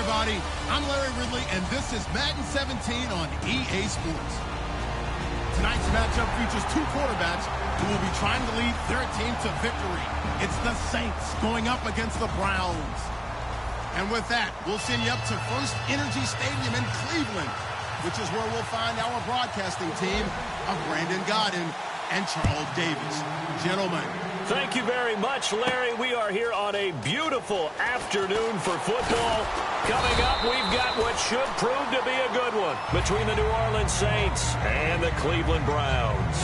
everybody. I'm Larry Ridley, and this is Madden 17 on EA Sports. Tonight's matchup features two quarterbacks who will be trying to lead their team to victory. It's the Saints going up against the Browns. And with that, we'll send you up to First Energy Stadium in Cleveland, which is where we'll find our broadcasting team of Brandon Godden and Charles Davis. Gentlemen. Thank you very much, Larry. We are here on a beautiful afternoon for football. Coming up, we've got what should prove to be a good one between the New Orleans Saints and the Cleveland Browns.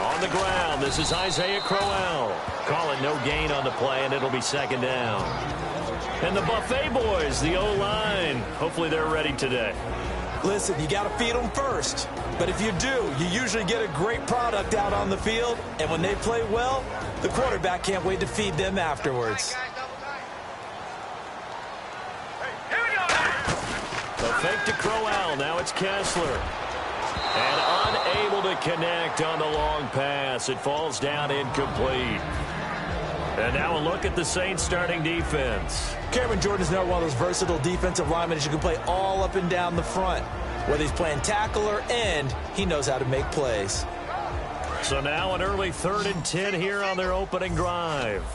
On the ground, this is Isaiah Crowell. Calling no gain on the play, and it'll be second down. And the Buffet boys, the O-line, hopefully they're ready today. Listen, you got to feed them first. But if you do, you usually get a great product out on the field. And when they play well, the quarterback can't wait to feed them afterwards. The fake to Crowell. Now it's Kessler. And unable to connect on the long pass. It falls down incomplete. And now a look at the Saints starting defense. Cameron Jordan's now one of those versatile defensive linemen who can play all up and down the front. Whether he's playing tackle or end, he knows how to make plays. So now an early 3rd and 10 here on their opening drive.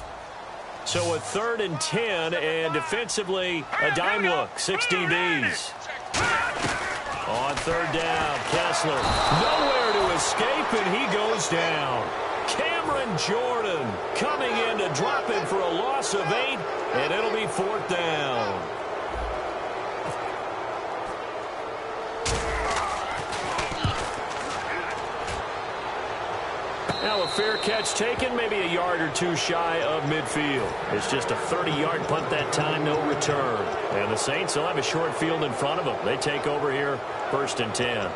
So a 3rd and 10, and defensively a dime look, 6 DBs. On 3rd down, Kessler nowhere to escape, and he goes down. Cameron Jordan coming in to drop in for a loss of 8, and it'll be 4th down. Now a fair catch taken, maybe a yard or two shy of midfield. It's just a 30-yard punt that time, no return. And the Saints will have a short field in front of them. They take over here, 1st and 10.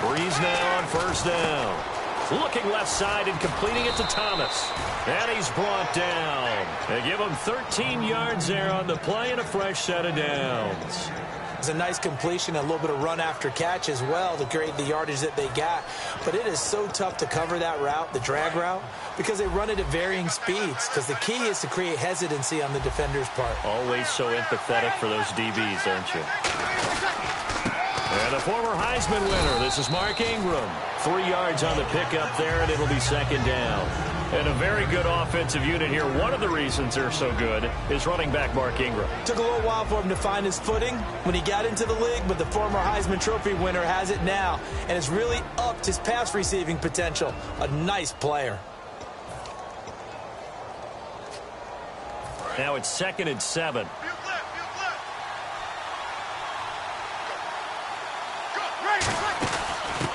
Breeze now on 1st down. Looking left side and completing it to Thomas. And he's brought down. They give him 13 yards there on the play and a fresh set of downs. It's a nice completion, a little bit of run after catch as well to create the yardage that they got. But it is so tough to cover that route, the drag route, because they run it at varying speeds. Because the key is to create hesitancy on the defender's part. Always so empathetic for those DBs, aren't you? And the former Heisman winner, this is Mark Ingram. 3 yards on the pickup there, and it'll be 2nd down. And a very good offensive unit here. One of the reasons they're so good is running back Mark Ingram. Took a little while for him to find his footing when he got into the league, but the former Heisman Trophy winner has it now and has really upped his pass receiving potential. A nice player. Now it's 2nd and 7.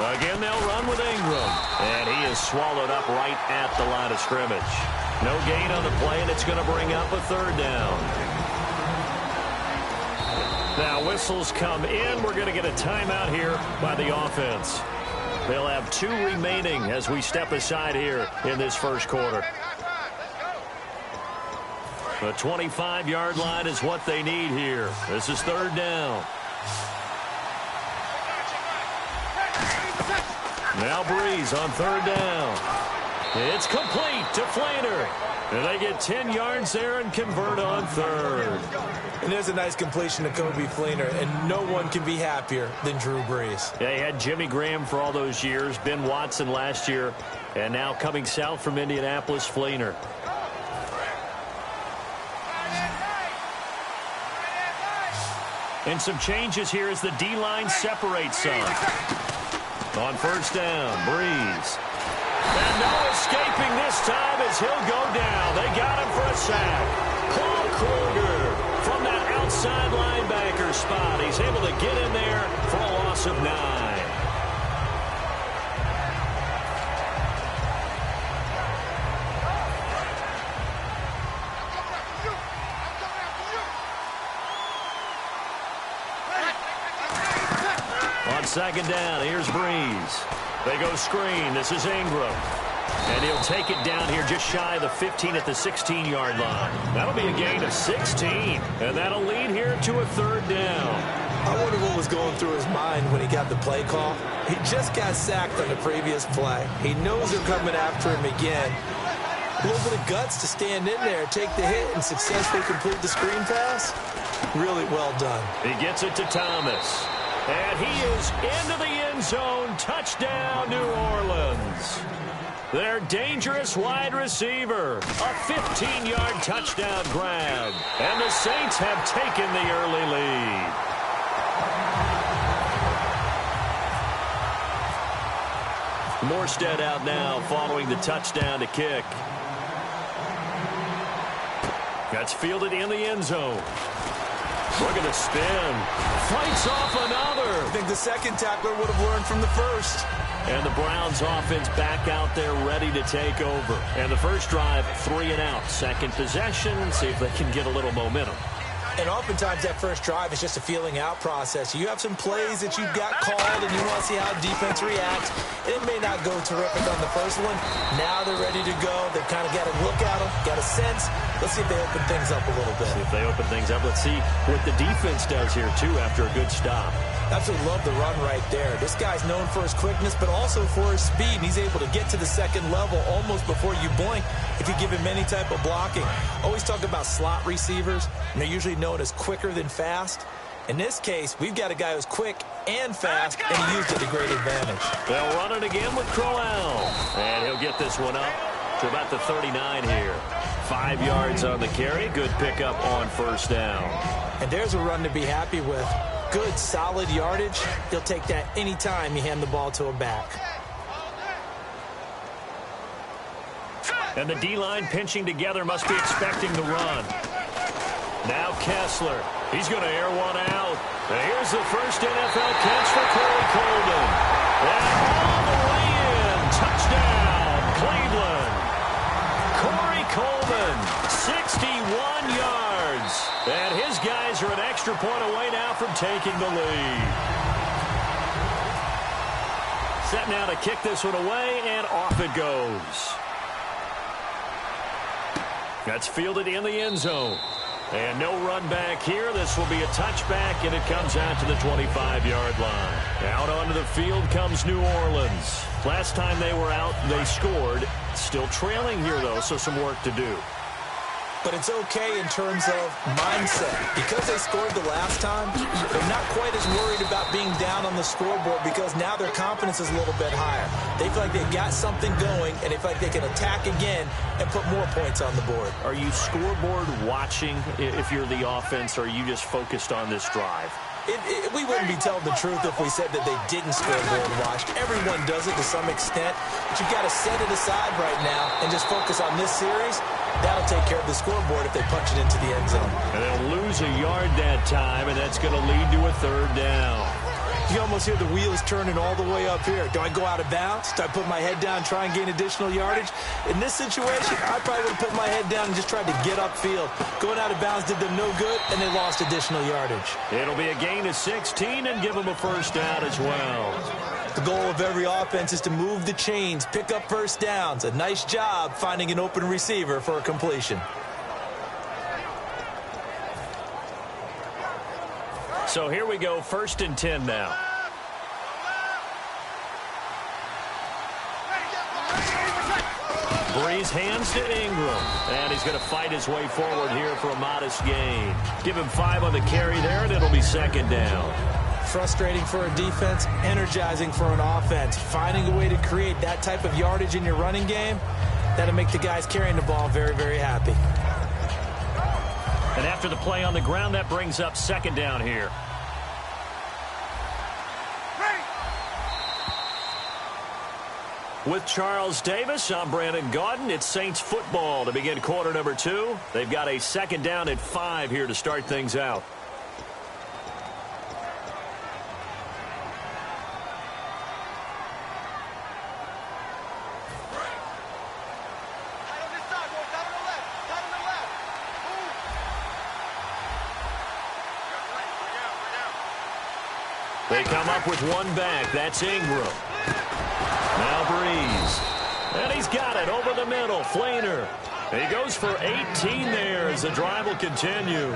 Again, they'll run with Ingram. And he is swallowed up right at the line of scrimmage. No gain on the play, and it's going to bring up a 3rd down. Now, whistles come in. We're going to get a timeout here by the offense. They'll have 2 remaining as we step aside here in this first quarter. The 25-yard line is what they need here. This is 3rd down. Now Breeze on 3rd down. It's complete to Flainer. And they get 10 yards there and convert on 3rd. And there's a nice completion to Kobe Flainer, and no one can be happier than Drew Brees. Yeah, he had Jimmy Graham for all those years, Ben Watson last year, and now coming south from Indianapolis, Flainer. And some changes here as the D-line separates some. On 1st down, Breeze. And no escaping this time as he'll go down. They got him for a sack. Paul Kruger from that outside linebacker spot. He's able to get in there for a loss of 9. second down. Here's Breeze. They go screen. This is Ingram. And he'll take it down here just shy of the 15 at the 16-yard line. That'll be a gain of 16. And that'll lead here to a third down. I wonder what was going through his mind when he got the play call. He just got sacked on the previous play. He knows they're coming after him again. A little bit of guts to stand in there, take the hit, and successfully complete the screen pass. Really well done. He gets it to Thomas. And he is into the end zone. Touchdown, New Orleans. Their dangerous wide receiver. A 15-yard touchdown grab. And the Saints have taken the early lead. Morstead out now following the touchdown to kick. That's fielded in the end zone. Look at the spin. Fights off another. I think the second tackler would have learned from the first. And the Browns offense back out there ready to take over. And the first drive, 3 and out. Second possession, see if they can get a little momentum. And oftentimes that first drive is just a feeling out process. You have some plays that you've got called and you want to see how defense reacts. It may not go terrific on the first one. Now they're ready to go. They've kind of got a look at them, got a sense. Let's see if they open things up a little bit. See if they open things up. Let's see what the defense does here, too, after a good stop. Absolutely love the run right there. This guy's known for his quickness, but also for his speed. And he's able to get to the second level almost before you blink if you give him any type of blocking. Always talk about slot receivers, and they're usually known as quicker than fast. In this case, we've got a guy who's quick and fast, and he used it to great advantage. They'll run it again with Crowell. And he'll get this one up to about the 39 here. 5 yards on the carry. Good pickup on first down. And there's a run to be happy with. Good, solid yardage. He'll take that anytime you hand the ball to a back. And the D-line pinching together must be expecting the run. Now Kessler. He's going to air one out. And here's the first NFL catch for Corey Coleman. And all the way in. Touchdown, Cleveland. Corey Coleman, 61 yards. And his guys are an extra point away now from taking the lead. Set now to kick this one away, and off it goes. That's fielded in the end zone. And no run back here. This will be a touchback, and it comes out to the 25-yard line. Out onto the field comes New Orleans. Last time they were out, they scored. Still trailing here, though, so some work to do. But it's okay in terms of mindset. Because they scored the last time, they're not quite as worried about being down on the scoreboard because now their confidence is a little bit higher. They feel like they got something going, and they feel like they can attack again and put more points on the board. Are you scoreboard watching if you're the offense, or are you just focused on this drive? We wouldn't be telling the truth if we said that they didn't scoreboard watch. Everyone does it to some extent, but you've got to set it aside right now and just focus on this series. That'll take care of the scoreboard if they punch it into the end zone. And they'll lose a yard that time, and that's going to lead to a third down. You almost hear the wheels turning all the way up here. Do I go out of bounds? Do I put my head down and try and gain additional yardage? In this situation, I probably would have put my head down and just tried to get upfield. Going out of bounds did them no good, and they lost additional yardage. It'll be a gain of 16 and give them a first down as well. The goal of every offense is to move the chains, pick up first downs. A nice job finding an open receiver for a completion. So here we go, 1st and 10 now. Breeze hands to Ingram, and he's going to fight his way forward here for a modest gain. Give him 5 on the carry there, and it'll be second down. Frustrating for a defense, energizing for an offense. Finding a way to create that type of yardage in your running game, that'll make the guys carrying the ball very, very happy. And after the play on the ground, that brings up second down here. With Charles Davis, I'm Brandon Gaudin. It's Saints football to begin quarter number 2. They've got a second down at 5 here to start things out. They come up with one back. That's Ingram. Now Breeze. And he's got it over the middle. Flainer. He goes for 18 there as the drive will continue.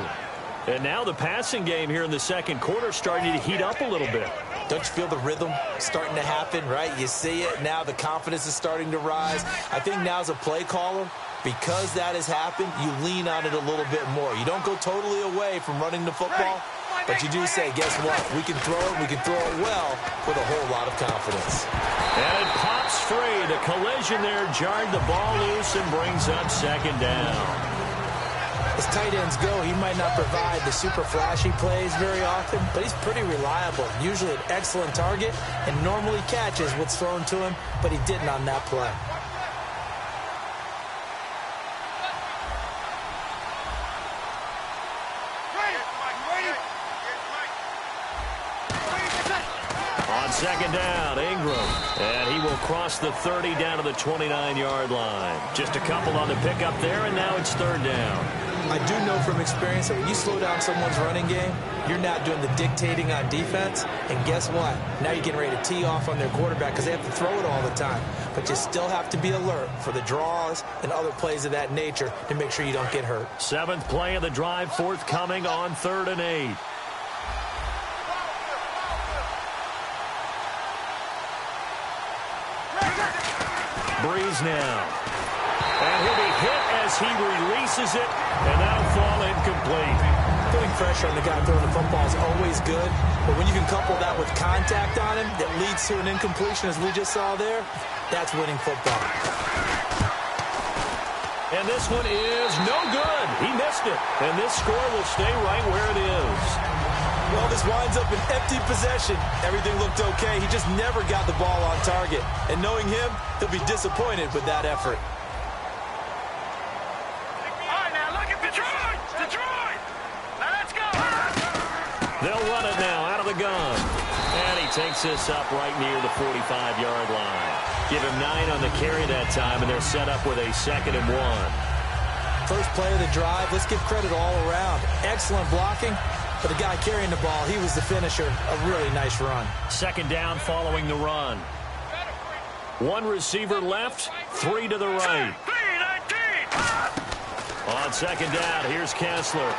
And now the passing game here in the second quarter starting to heat up a little bit. Don't you feel the rhythm starting to happen, right? You see it. Now the confidence is starting to rise. I think now as a play caller, because that has happened, you lean on it a little bit more. You don't go totally away from running the football, but you do say, guess what? We can throw it. We can throw it well with a whole lot of confidence. And it pops free. The collision there jarred the ball loose and brings up second down. As tight ends go, he might not provide the super flashy plays very often, but he's pretty reliable. Usually an excellent target and normally catches what's thrown to him, but he didn't on that play. On second down, Ingram. And he will cross the 30 down to the 29-yard line. Just a couple on the pickup there, and now it's third down. I do know from experience that when you slow down someone's running game, you're not doing the dictating on defense. And guess what? Now you're getting ready to tee off on their quarterback because they have to throw it all the time. But you still have to be alert for the draws and other plays of that nature to make sure you don't get hurt. Seventh play of the drive forthcoming on 3rd and 8. Breeze now. And he'll be hit as he releases it, and that'll fall incomplete. Putting pressure on the guy throwing the football is always good, but when you can couple that with contact on him that leads to an incompletion, as we just saw there, that's winning football. And this one is no good. He missed it, and this score will stay right where it is. Well, this winds up an empty possession. Everything looked okay. He just never got the ball on target. And knowing him, he'll be disappointed with that effort. They'll run it now out of the gun. And he takes this up right near the 45-yard line. Give him 9 on the carry that time, and they're set up with a 2nd and 1. First play of the drive, let's give credit all around. Excellent blocking, but the guy carrying the ball, he was the finisher. A really nice run. Second down following the run. One receiver left, 3 to the right. On second down, here's Kessler.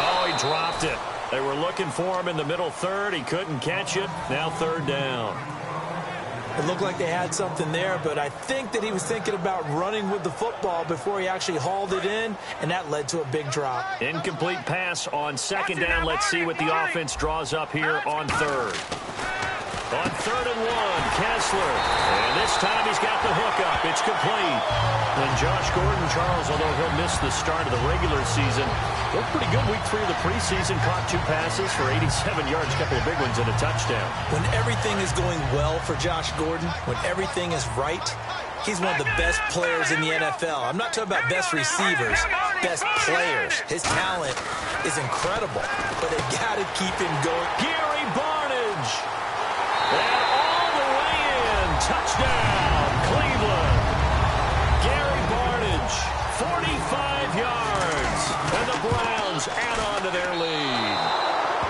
Oh, he dropped it. They were looking for him in the middle third. He couldn't catch it. Now 3rd down. It looked like they had something there, but I think that he was thinking about running with the football before he actually hauled it in, and that led to a big drop. Incomplete pass on second down. Let's see what the offense draws up here on 3rd. On 3rd and 1, Kessler. And this time he's got the hookup. It's complete. And Josh Gordon, Charles, although he'll miss the start of the regular season, looked pretty good week 3 of the preseason. Caught 2 passes for 87 yards, a couple of big ones, and a touchdown. When everything is going well for Josh Gordon, when everything is right, he's one of the best players in the NFL. I'm not talking about best receivers, best players. His talent is incredible, but they got to keep him going. Gary Barnidge. And all the way in. Touchdown, Cleveland. Gary Barnidge, 45 yards. And the Browns add on to their lead.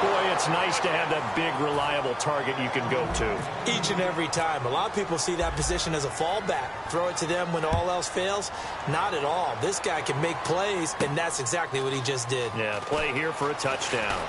Boy, it's nice to have that big, reliable target you can go to. Each and every time. A lot of people see that position as a fallback. Throw it to them when all else fails. Not at all. This guy can make plays, and that's exactly what he just did. Yeah, play here for a touchdown.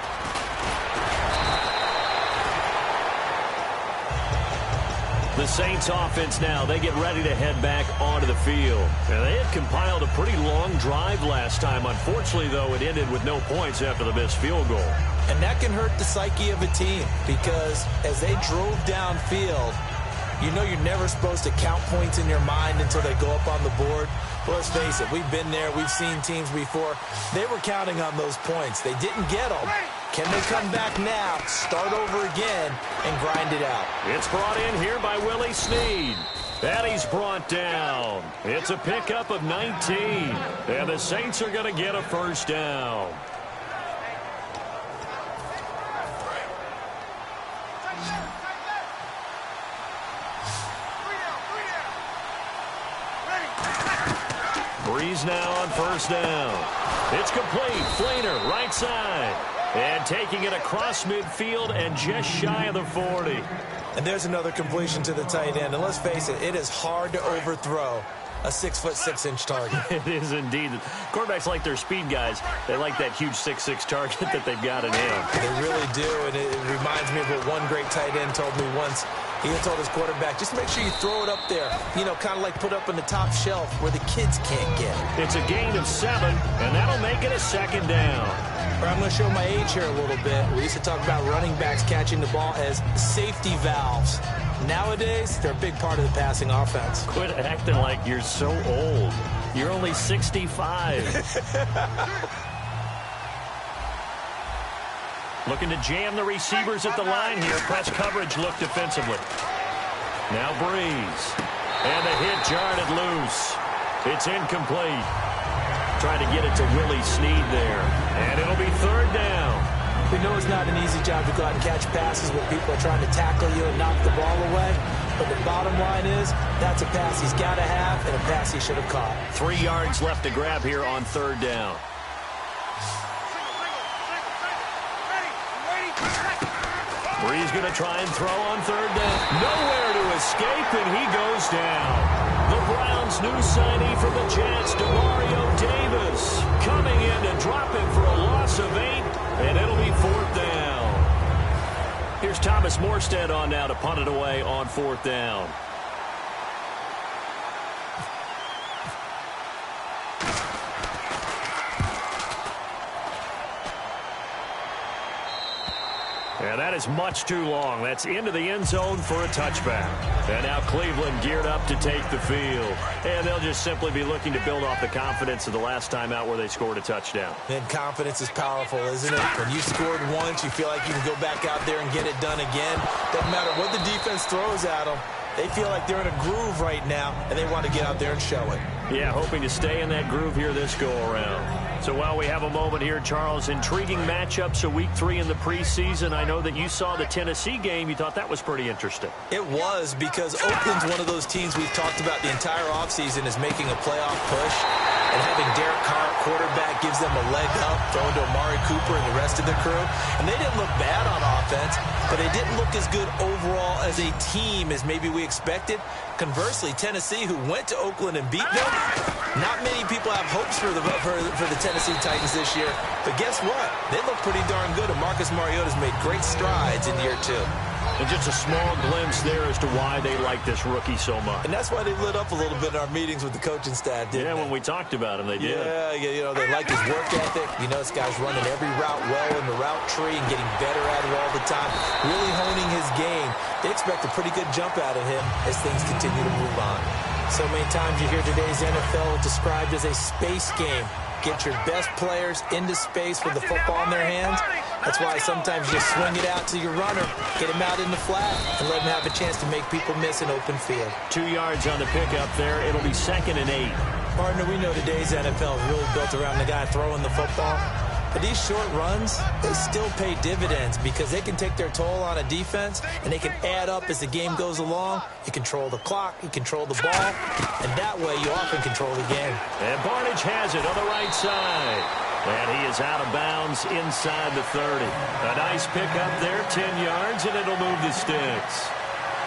The Saints offense now, they get ready to head back onto the field. And they had compiled a pretty long drive last time. Unfortunately, though, it ended with no points after the missed field goal. And that can hurt the psyche of a team because as they drove downfield, you know you're never supposed to count points in your mind until they go up on the board. Well, let's face it, we've been there. We've seen teams before. They were counting on those points. They didn't get them. Can they come back now, start over again, and grind it out? It's brought in here by Willie Snead. And he's brought down. It's a pickup of 19. And the Saints are going to get a first down. Breeze now on first down. It's complete. Flainer, right side. And taking it across midfield and just shy of the 40. And there's another completion to the tight end. And let's face it, it is hard to overthrow a 6'6" target. It is indeed. Quarterbacks like their speed guys. They like that huge 6'6" target that they've got in him. They really do, and it reminds me of what one great tight end told me once. He told his quarterback, just make sure you throw it up there. You know, kind of like put up on the top shelf where the kids can't get it. It's a gain of 7, and that'll make it a 2nd down. I'm going to show my age here a little bit. We used to talk about running backs catching the ball as safety valves. Nowadays, they're a big part of the passing offense. Quit acting like you're so old. You're only 65. Looking to jam the receivers at the line here. Press coverage look defensively. Now Breeze. And the hit jarred it loose. It's incomplete. Trying to get it to Willie Snead there. And it'll be 3rd down. We know it's not an easy job to go out and catch passes when people are trying to tackle you and knock the ball away. But the bottom line is, that's a pass he's got to have and a pass he should have caught. 3 yards left to grab here on 3rd down. Breeze going to try and throw on 3rd down. Nowhere to escape, and he goes down. The Browns' new signee from the Jets, Demario Davis, coming in to drop him for a loss of 8, and it'll be 4th down. Here's Thomas Morstead on now to punt it away on 4th down. And that is much too long. That's into the end zone for a touchback. And now Cleveland geared up to take the field. And they'll just simply be looking to build off the confidence of the last time out where they scored a touchdown. And confidence is powerful, isn't it? When you scored once, you feel like you can go back out there and get it done again. Doesn't matter what the defense throws at them. They feel like they're in a groove right now, and they want to get out there and show it. Yeah, hoping to stay in that groove here this go-around. So while we have a moment here, Charles, intriguing matchups of Week 3 in the preseason. I know that you saw the Tennessee game. You thought that was pretty interesting. It was, because Oakland's one of those teams we've talked about the entire offseason is making a playoff push. And having Derek Carr at quarterback gives them a leg up, throwing to Amari Cooper and the rest of the crew. And they didn't look bad on offense, but they didn't look as good overall as a team as maybe we expected. Conversely, Tennessee, who went to Oakland and beat them, not many people have hopes for the Tennessee Titans this year. But guess what? They look pretty darn good, and Marcus Mariota's made great strides in year 2. And just a small glimpse there as to why they like this rookie so much. And that's why they lit up a little bit in our meetings with the coaching staff, didn't they? Yeah, when we talked about him, they did. Yeah, you know, they like his work ethic. You know, this guy's running every route well in the route tree and getting better at it all the time, really honing his game. They expect a pretty good jump out of him as things continue to move on. So many times you hear today's NFL described as a space game. Get your best players into space with the football in their hands. That's why sometimes you just swing it out to your runner, get him out in the flat, and let him have a chance to make people miss an open field. 2 yards on the pickup there. It'll be 2nd and 8. Partner, we know today's NFL is really built around the guy throwing the football. But these short runs, they still pay dividends because they can take their toll on a defense, and they can add up as the game goes along. You control the clock, you control the ball, and that way you often control the game. And Barnage has it on the right side. And he is out of bounds inside the 30. A nice pickup there, 10 yards, and it'll move the sticks.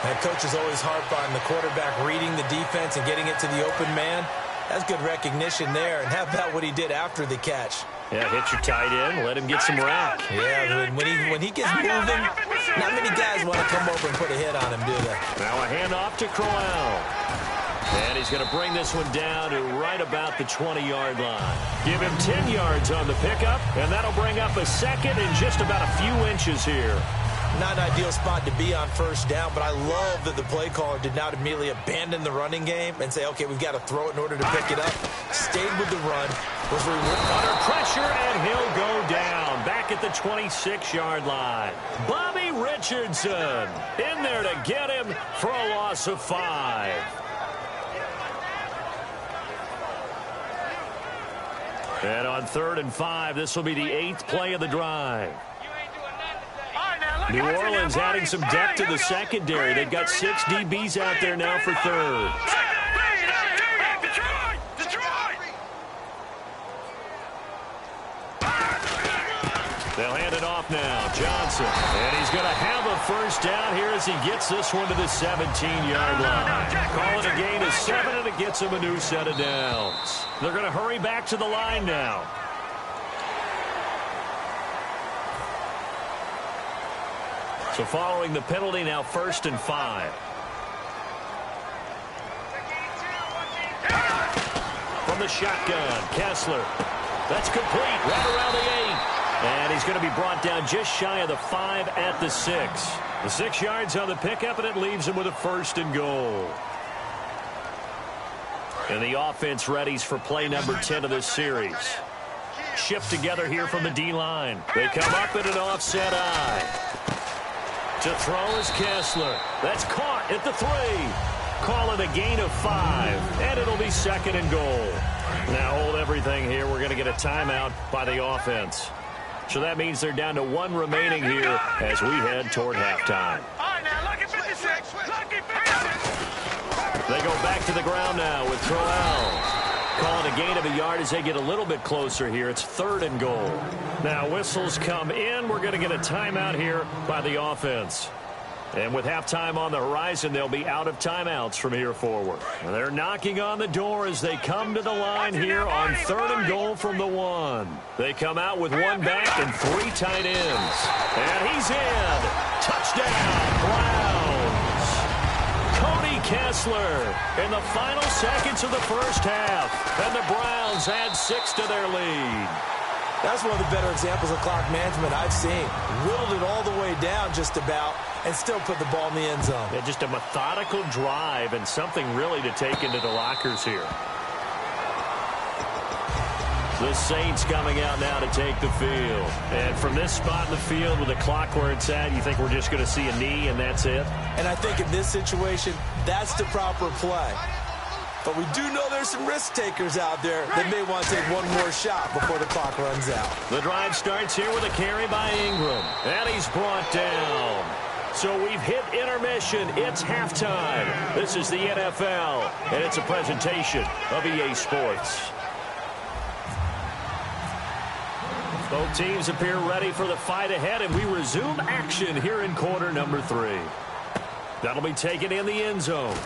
That coach is always harp on the quarterback reading the defense and getting it to the open man. That's good recognition there. And how about what he did after the catch? Yeah, hit your tight end, let him get some rack. Yeah, when he gets moving, not many guys want to come over and put a hit on him, do they? Now a handoff to Crowell. And he's going to bring this one down to right about the 20-yard line. Give him 10 yards on the pickup, and that'll bring up a 2nd and just about a few inches here. Not an ideal spot to be on 1st down, but I love that the play caller did not immediately abandon the running game and say, okay, we've got to throw it in order to pick it up. Stayed with the run. Was under pressure, and he'll go down back at the 26-yard line. Bobby Richardson in there to get him for a loss of 5. And on 3rd and 5, this will be the 8th play of the drive. New Orleans adding some depth to the secondary. They've got 6 DBs out there now for 3rd. They'll hand it off now. Johnson. And he's going to have a first down here as he gets this one to the 17-yard line. Call it a gain of 7, and it gets him a new set of downs. They're going to hurry back to the line now. So following the penalty, now 1st and 5. From the shotgun, Kessler. That's complete, right around the 8. And he's going to be brought down just shy of the 5 at the 6. The 6 yards on the pickup, and it leaves him with a 1st and goal. And the offense readies for play number 10 of this series. Shift together here from the D-line. They come up in an offset eye. To throw is Kessler. That's caught at the 3. Call it a gain of 5, and it'll be 2nd and goal. Now hold everything here. We're going to get a timeout by the offense. So that means they're down to 1 remaining here as we head toward halftime. All right, now, look at 56. Look at 56. They go back to the ground now with Troell. Calling a gain of a yard as they get a little bit closer here. It's 3rd and goal. Now whistles come in. We're going to get a timeout here by the offense. And with halftime on the horizon, they'll be out of timeouts from here forward. And they're knocking on the door as they come to the line here on 3rd and goal from the 1. They come out with 1 back and 3 tight ends. And he's in. Touchdown, Browns. Cody Kessler in the final seconds of the first half. And the Browns add 6 to their lead. That's one of the better examples of clock management I've seen. Whittled it all the way down just about and still put the ball in the end zone. Yeah, just a methodical drive and something really to take into the lockers here. The Saints coming out now to take the field. And from this spot in the field with the clock where it's at, you think we're just going to see a knee and that's it? And I think in this situation, that's the proper play. But we do know there's some risk takers out there that may want to take one more shot before the clock runs out. The drive starts here with a carry by Ingram. And he's brought down. So we've hit intermission. It's halftime. This is the NFL, and it's a presentation of EA Sports. Both teams appear ready for the fight ahead, and we resume action here in quarter number 3. That'll be taken in the end zone.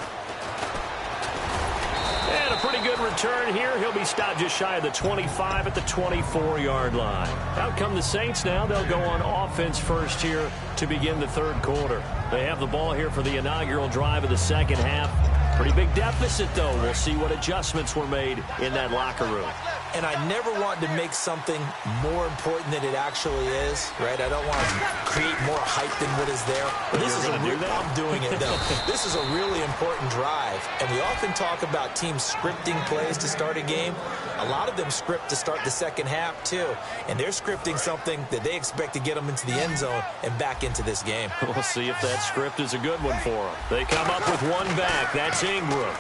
And a pretty good return here. He'll be stopped just shy of the 25 at the 24-yard line. Out come the Saints now. They'll go on offense first here to begin the 3rd quarter. They have the ball here for the inaugural drive of the 2nd half. Pretty big deficit, though. We'll see what adjustments were made in that locker room. And I never want to make something more important than it actually is, right? I don't want to create more hype than what is there. But this is I'm doing it, though. This is a really important drive. And we often talk about teams scripting plays to start a game. A lot of them script to start the 2nd half, too. And they're scripting something that they expect to get them into the end zone and back into this game. We'll see if that script is a good one for them. They come up with 1 back. That's Ingram.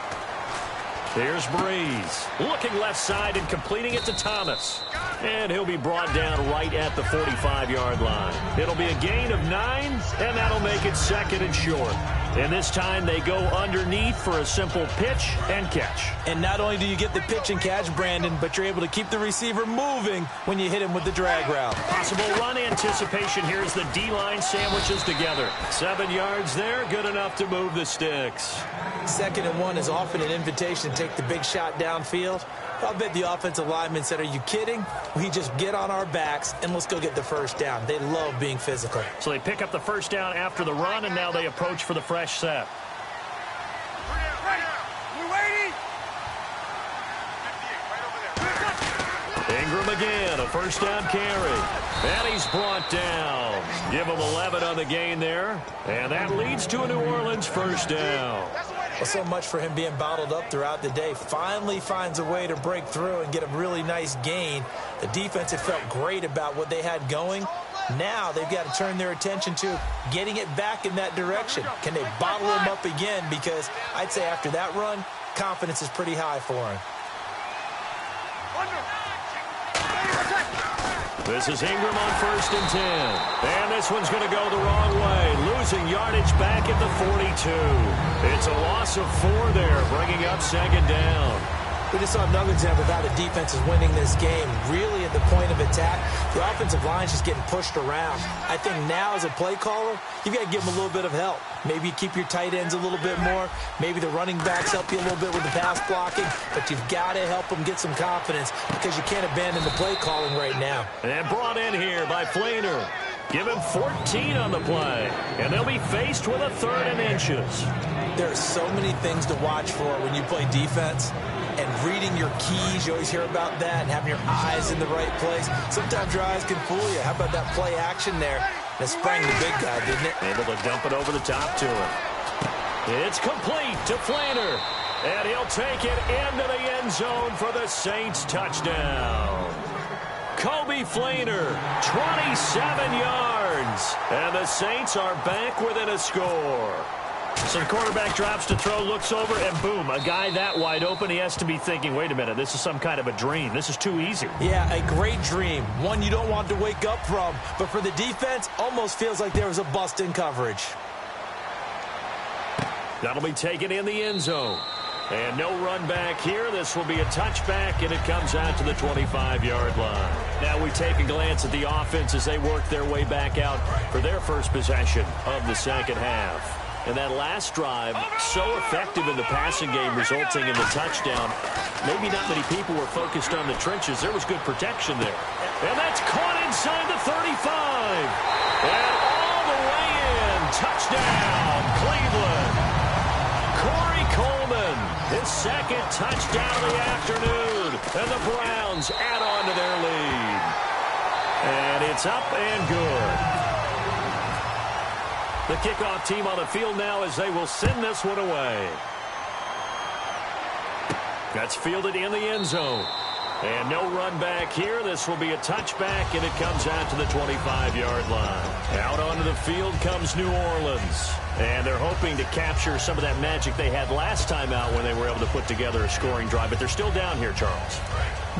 Here's Breeze. Looking left side and completing it to Thomas. And he'll be brought down right at the 45-yard line. It'll be a gain of 9, and that'll make it 2nd and short. And this time they go underneath for a simple pitch and catch. And not only do you get the pitch and catch, Brandon, but you're able to keep the receiver moving when you hit him with the drag route. Possible run anticipation here as the D-line sandwiches together. 7 yards there, good enough to move the sticks. 2nd and 1 is often an invitation to take the big shot downfield. I'll bet the offensive lineman said, are you kidding? We just get on our backs and let's go get the first down. They love being physical. So they pick up the first down after the run, and now they approach for the fresh set. We're waiting. Ingram again, a first down carry. And he's brought down. Give him 11 on the gain there. And that leads to a New Orleans first down. Well, so much for him being bottled up throughout the day. Finally finds a way to break through and get a really nice gain. The defense had felt great about what they had going. Now they've got to turn their attention to getting it back in that direction. Can they bottle him up again? Because I'd say after that run, confidence is pretty high for him. This is Ingram on 1st and 10. And this one's going to go the wrong way. Losing yardage back at the 42. It's a loss of 4 there, bringing up 2nd down. We just saw another example of how the defense is winning this game. Really at the point of attack, the offensive line's just getting pushed around. I think now as a play caller, you've got to give them a little bit of help. Maybe you keep your tight ends a little bit more. Maybe the running backs help you a little bit with the pass blocking. But you've got to help them get some confidence because you can't abandon the play calling right now. And brought in here by Flainer. Give him 14 on the play. And they'll be faced with a 3rd and inches. There are so many things to watch for when you play defense. And reading your keys, you always hear about that, and having your eyes in the right place. Sometimes your eyes can fool you. How about that play action there? And it sprang the big guy, didn't it? Able to dump it over the top to him. It's complete to Flainer. And he'll take it into the end zone for the Saints touchdown. Kobe Flainer, 27 yards. And the Saints are back within a score. So the quarterback drops to throw, looks over, and boom, a guy that wide open, he has to be thinking, wait a minute, this is some kind of a dream. This is too easy. Yeah, a great dream. One you don't want to wake up from. But for the defense, almost feels like there was a bust in coverage. That'll be taken in the end zone. And no run back here. This will be a touchback, and it comes out to the 25-yard line. Now we take a glance at the offense as they work their way back out for their first possession of the second half. And that last drive, so effective in the passing game, resulting in the touchdown. Maybe not many people were focused on the trenches. There was good protection there. And that's caught inside the 35. And all the way in. Touchdown, Cleveland. Corey Coleman, his second touchdown of the afternoon. And the Browns add on to their lead. And it's up and good. The kickoff team on the field now as they will send this one away. That's fielded in the end zone. And no run back here. This will be a touchback, and it comes out to the 25-yard line. Out onto the field comes New Orleans. And they're hoping to capture some of that magic they had last time out when they were able to put together a scoring drive. But they're still down here, Charles.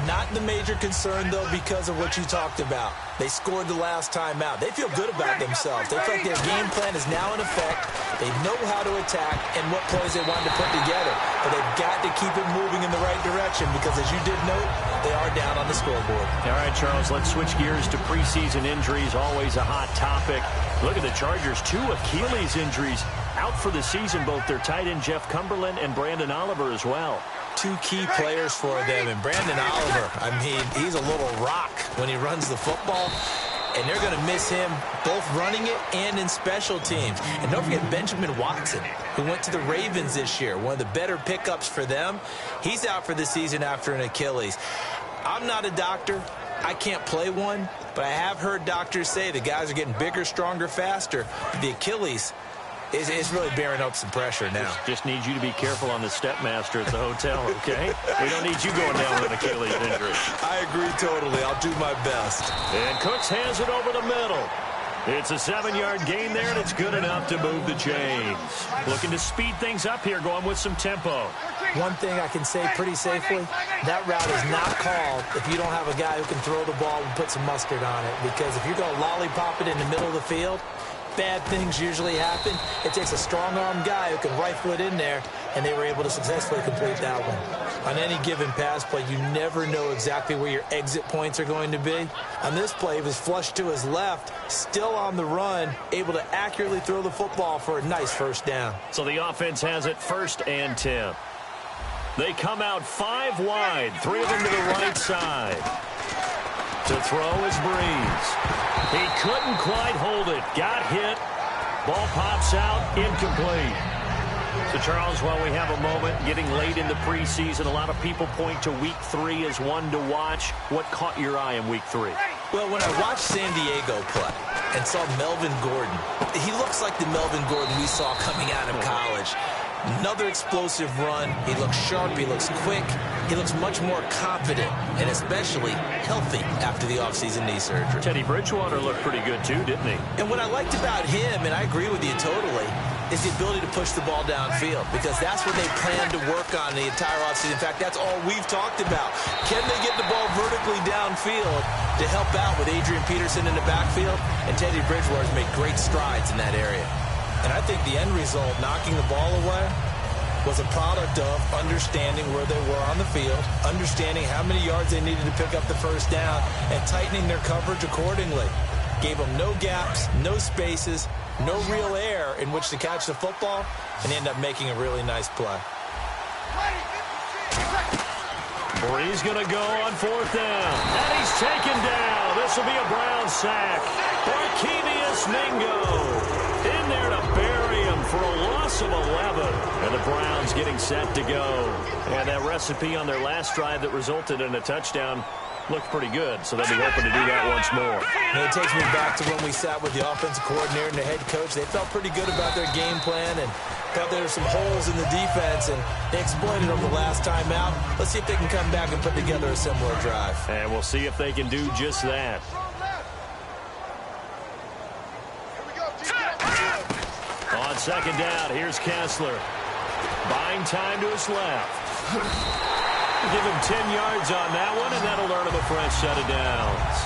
Not the major concern, though, because of what you talked about. They scored the last time out. They feel good about themselves. They feel like their game plan is now in effect. They know how to attack and what plays they want to put together. But they've got to keep it moving in the right direction because, as you did note, they are down on the scoreboard. All right, Charles, let's switch gears to preseason injuries, always a hot topic. Look at the Chargers, 2 Achilles injuries out for the season, both their tight end Jeff Cumberland and Brandon Oliver as well. 2 key players for them, and Brandon Oliver, I mean, he's a little rock when he runs the football, and they're going to miss him both running it and in special teams. And don't forget Benjamin Watson, who went to the Ravens this year, one of the better pickups for them. He's out for the season after an Achilles. I'm not a doctor. I can't play one, but I have heard doctors say the guys are getting bigger, stronger, faster. The Achilles is really bearing up some pressure now. Just need you to be careful on the Stepmaster at the hotel, okay? We don't need you going down with an Achilles injury. I agree totally. I'll do my best. And Cooks hands it over the middle. It's a 7-yard gain there, and it's good enough to move the chains. Looking to speed things up here, going with some tempo. One thing I can say pretty safely, that route is not called if you don't have a guy who can throw the ball and put some mustard on it. Because if you're going to lollipop it in the middle of the field, bad things usually happen. It takes a strong-arm guy who can rifle it in there, and they were able to successfully complete that one. On any given pass play, you never know exactly where your exit points are going to be. On this play, he was flushed to his left, still on the run, able to accurately throw the football for a nice first down. So the offense has it 1st and 10. They come out 5 wide, 3 of them to the right side. To throw is Breeze. He couldn't quite hold it. Got hit. Ball pops out. Incomplete. So, Charles, while we have a moment getting late in the preseason, a lot of people point to Week 3 as one to watch. What caught your eye in Week 3? Well, when I watched San Diego play and saw Melvin Gordon, he looks like the Melvin Gordon we saw coming out of college. Another explosive run. He looks sharp. He looks quick. He looks much more confident and especially healthy after the offseason knee surgery. Teddy Bridgewater looked pretty good too, didn't he? And what I liked about him, and I agree with you totally, is the ability to push the ball downfield because that's what they plan to work on the entire offseason. In fact, that's all we've talked about. Can they get the ball vertically downfield to help out with Adrian Peterson in the backfield? And Teddy Bridgewater's made great strides in that area. And I think the end result, knocking the ball away, was a product of understanding where they were on the field, understanding how many yards they needed to pick up the first down, and tightening their coverage accordingly. Gave them no gaps, no spaces, no real air in which to catch the football, and end up making a really nice play. He's going to go on fourth down. And he's taken down. This will be a Brown sack. Arkevius Mingo in there to bury him for a loss of 11. And the Browns getting set to go. And that recipe on their last drive that resulted in a touchdown looked pretty good, so they'll be hoping to do that once more. And it takes me back to when we sat with the offensive coordinator and the head coach. They felt pretty good about their game plan and thought there were some holes in the defense, and they exploited them the last time out. Let's see if they can come back and put together a similar drive. And we'll see if they can do just that. On second down, here's Kessler. Buying time to his left. Give him 10 yards on that one, and that'll earn him a fresh set of downs.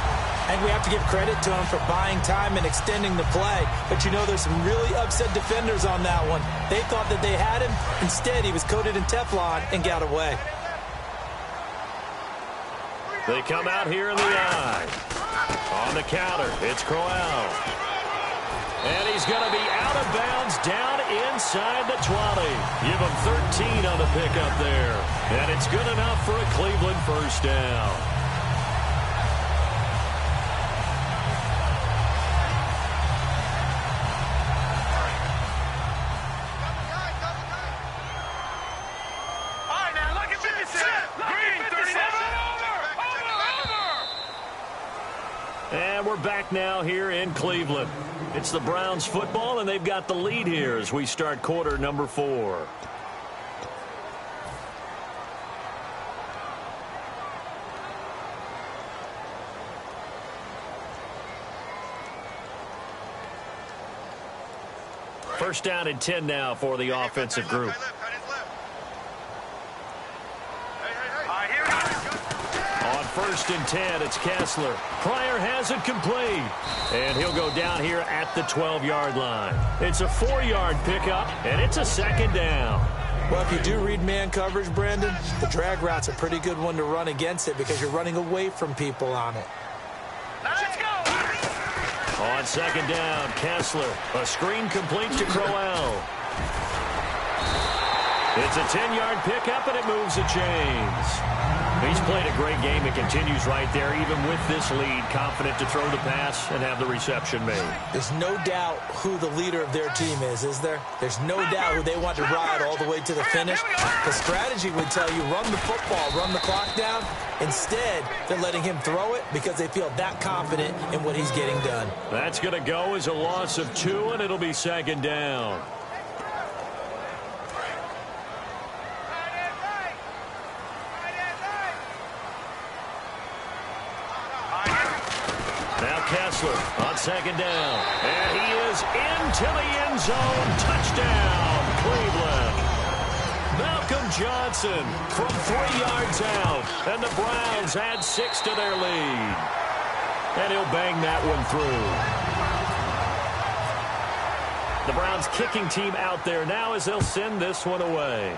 And we have to give credit to him for buying time and extending the play. But you know, there's some really upset defenders on that one. They thought that they had him. Instead, he was coated in Teflon and got away. They come out here in the eye. On the counter, it's Crowell. And he's going to be out of bounds down inside the 20. Give him 13 on the pickup there. And it's good enough for a Cleveland first down. All right, now look at 57. Green, 37. Over. And we're back now here in Cleveland. It's the Browns football, and they've got the lead here as we start quarter number 4. First down and 10 now for the offensive group. On first and 10, it's Kessler. Pryor has it complete. And he'll go down here at the 12-yard line. It's a 4-yard pickup, and it's a second down. Well, if you do read man coverage, Brandon, the drag route's a pretty good one to run against it because you're running away from people on it. Let's go. On second down, Kessler. A screen complete to Crowell. It's a 10-yard pickup, and it moves the chains. He's played a great game and continues right there, even with this lead, confident to throw the pass and have the reception made. There's no doubt who the leader of their team is there? There's no doubt who they want to ride all the way to the finish. The strategy would tell you run the football, run the clock down. Instead, they're letting him throw it because they feel that confident in what he's getting done. That's going to go as a loss of 2, and it'll be second down. Kessler on second down. And he is into the end zone. Touchdown, Cleveland. Malcolm Johnson from 3 yards out. And the Browns add 6 to their lead. And he'll bang that one through. The Browns kicking team out there now as they'll send this one away.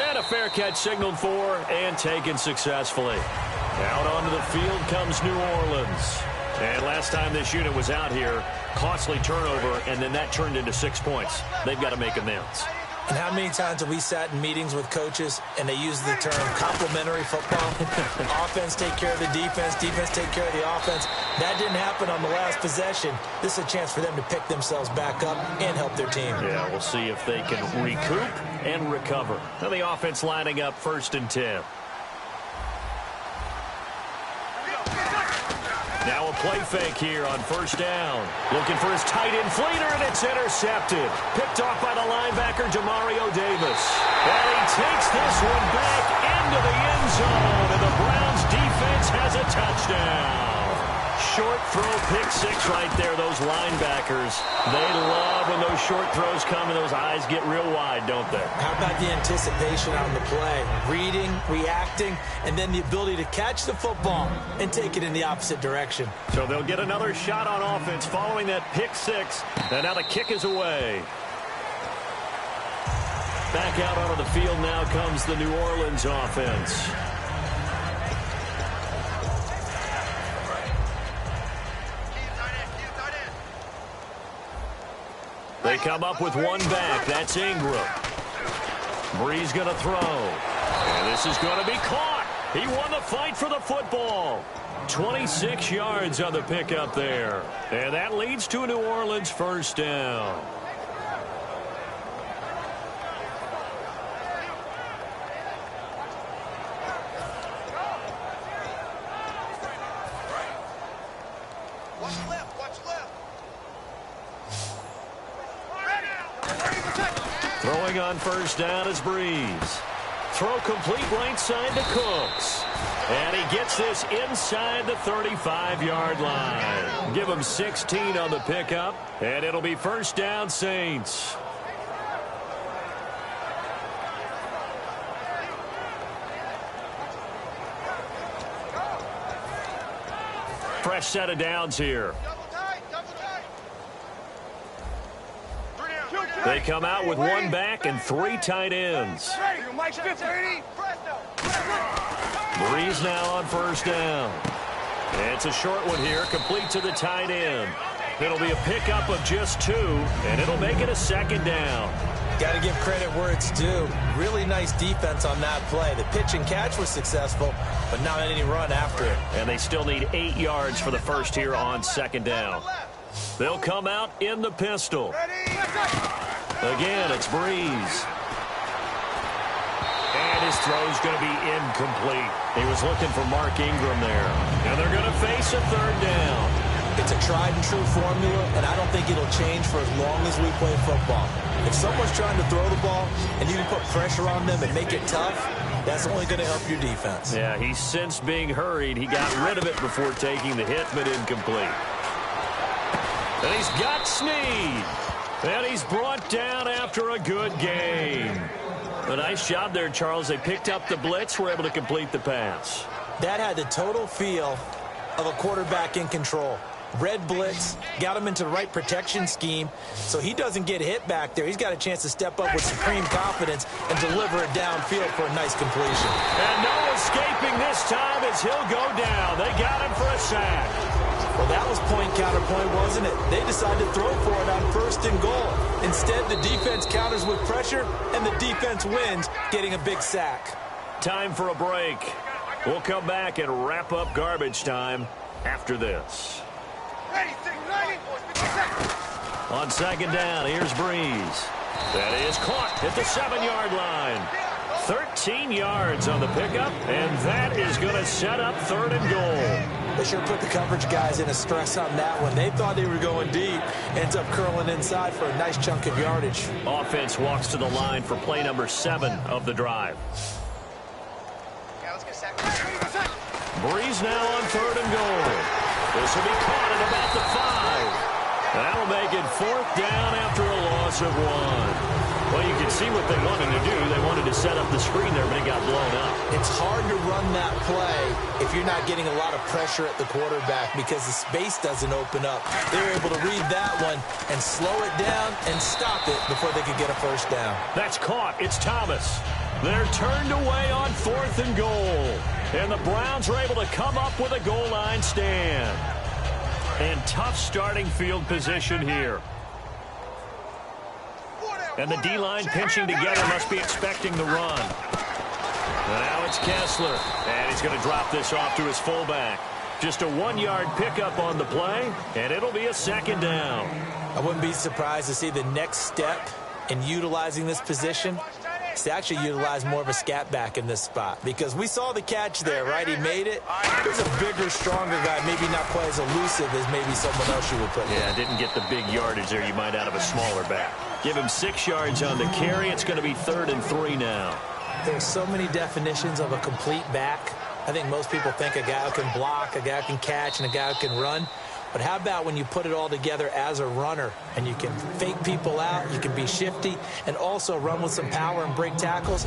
And a fair catch signaled for and taken successfully. Out onto the field comes New Orleans. And last time this unit was out here, costly turnover, and then that turned into 6 points. They've got to make amends. And how many times have we sat in meetings with coaches and they use the term complementary football? Offense take care of the defense, defense take care of the offense. That didn't happen on the last possession. This is a chance for them to pick themselves back up and help their team. Yeah, we'll see if they can recoup and recover. Now the offense lining up first and 10. Now a play fake here on first down. Looking for his tight end Fleeter, and it's intercepted. Picked off by the linebacker, Demario Davis. And he takes this one back into the end zone, and the Browns defense has a touchdown. Short throw, pick 6 right there, those linebackers. They love when those short throws come and those eyes get real wide, don't they? How about the anticipation on the play? Reading, reacting, and then the ability to catch the football and take it in the opposite direction. So they'll get another shot on offense following that pick 6, and now the kick is away. Back out onto the field now comes the New Orleans offense. They come up with one back. That's Ingram. Brees going to throw. And this is going to be caught. He won the fight for the football. 26 yards on the pickup there. And that leads to a New Orleans first down. Throwing on first down is Brees. Throw complete right side to Cooks. And he gets this inside the 35-yard line. Give him 16 on the pickup, and it'll be first down Saints. Fresh set of downs here. They come out with one back and three tight ends. Brees now on first down. It's a short one here, complete to the tight end. It'll be a pickup of just 2, and it'll make it a second down. Got to give credit where it's due. Really nice defense on that play. The pitch and catch was successful, but not any run after it. And they still need 8 yards for the first here on second down. They'll come out in the pistol. Again, it's Brees. And his throw's going to be incomplete. He was looking for Mark Ingram there. And they're going to face a third down. It's a tried-and-true formula, and I don't think it'll change for as long as we play football. If someone's trying to throw the ball and you can put pressure on them and make it tough, that's only going to help your defense. Yeah, he's since being hurried. He got rid of it before taking the hit, but incomplete. And he's got Snead. And he's brought down after a good game. A nice job there, Charles. They picked up the blitz, were able to complete the pass. That had the total feel of a quarterback in control. Red blitz, got him into the right protection scheme, so he doesn't get hit back there. He's got a chance to step up with supreme confidence and deliver it downfield for a nice completion. And no escaping this time as he'll go down. They got him for a sack. Well, that was point counterpoint, wasn't it? They decided to throw for it on first and goal. Instead, the defense counters with pressure, and the defense wins, getting a big sack. Time for a break. We'll come back and wrap up garbage time after this. On second down, here's Brees. That is caught at the 7-yard line. 13 yards on the pickup, and that is going to set up third and goal. They sure put the coverage guys in a stress on that one. They thought they were going deep. Ends up curling inside for a nice chunk of yardage. Offense walks to the line for play number 7 of the drive. Brees now on third and goal. This will be caught at about the 5. That'll make it fourth down after a loss of 1. Well, you can see what they wanted to do. They wanted to set up the screen there, but it got blown up. It's hard to run that play if you're not getting a lot of pressure at the quarterback because the space doesn't open up. They were able to read that one and slow it down and stop it before they could get a first down. That's caught. It's Thomas. They're turned away on fourth and goal. And the Browns are able to come up with a goal line stand. And tough starting field position here. And the D-line pinching together must be expecting the run. Now it's Kessler. And he's going to drop this off to his fullback. Just a 1-yard pickup on the play, and it'll be a second down. I wouldn't be surprised to see the next step in utilizing this position is to actually utilize more of a scat back in this spot. Because we saw the catch there, right? He made it. There's a bigger, stronger guy, maybe not quite as elusive as maybe someone else you would put in. Yeah, didn't get the big yardage there you might out of a smaller back. Give him 6 yards on the carry. It's going to be 3rd and 3 now. There's so many definitions of a complete back. I think most people think a guy who can block, a guy who can catch, and a guy who can run. But how about when you put it all together as a runner and you can fake people out, you can be shifty, and also run with some power and break tackles?